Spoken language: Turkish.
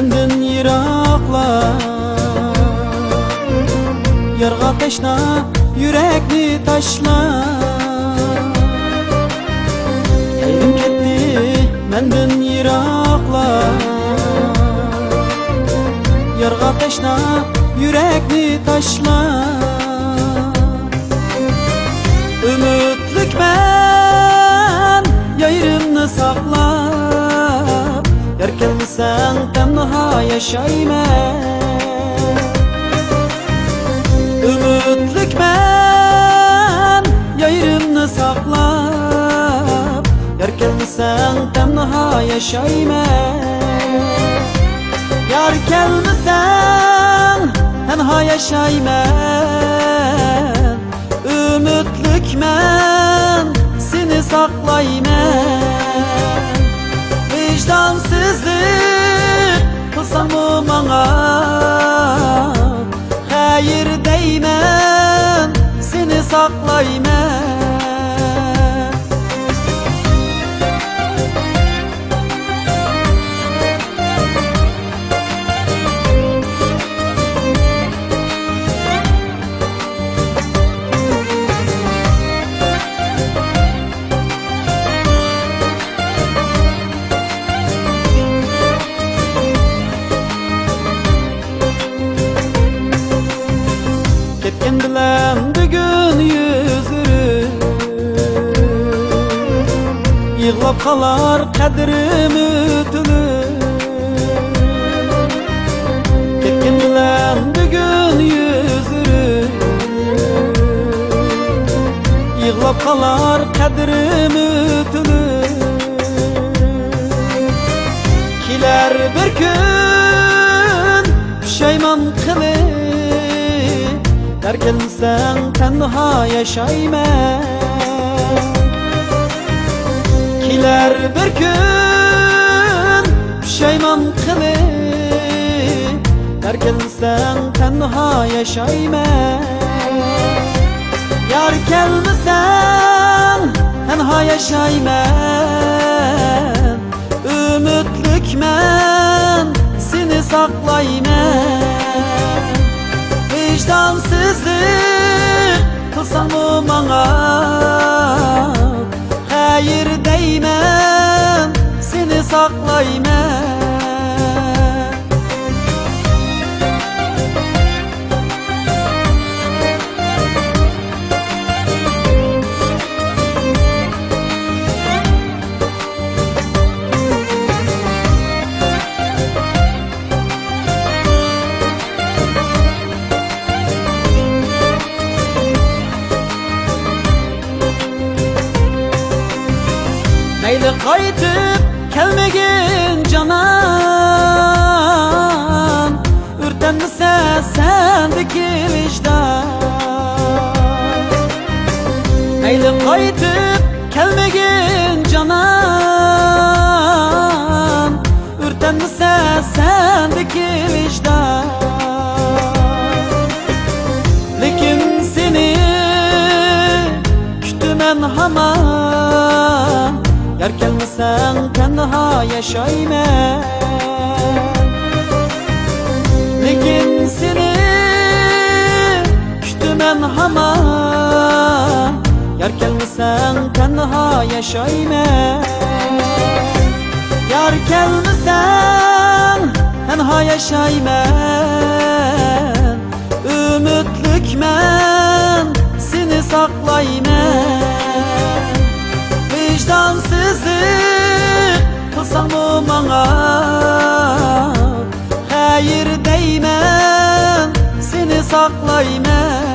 mendin yiraklar. Yarga teşna yürekni taşlar. Elim ketdi mendin yiraklar. Yarga teşna yürekni taşlar. Ümitlük ben yayrımni saqlab, yer kelmesen tenha yaşayman. Ümitlük ben yayrımni saqlab, yer kelmesen tenha yaşayman. Yar kelmesen tenha yaşayman. Ümitlük men seni saqlayman. Vicdansızlık kılsamı bana, hayır deymen seni saqlayman. Ketken bilem bugün yüzürü, yığlap kalar kadrim ütülür. Ketken bilem bugün yüzürü, yığlap kalar kadrim ütülür. Kiler bir gün pişayman kılıp, yer kelmesen tenha yaşayman. Kiler bir gün pişayman kılıp, yer kelmesen tenha yaşayman. Yar kelmesen tenha yaşayman. Ümitlük men seni saqlayman. Vicdansızlık kılsamı bana, hayır deymen seni saqlayman. Meyli qaytıp kelmegin canan, ürtenmese sendeki vicdan. Meyli qaytıp kelmegin canan, ürtenmese sendeki vicdan. Lekin seni kütümen haman, yer kelmesen tenha yaşayman. Lekin seni kütümen haman, yer kelmesen tenha yaşayman. Yar kelmesen tenha yaşayman. Ümitlük men seni saqlayman. Vicdansızlık kılsamı bana, hayır deymen seni saqlayman.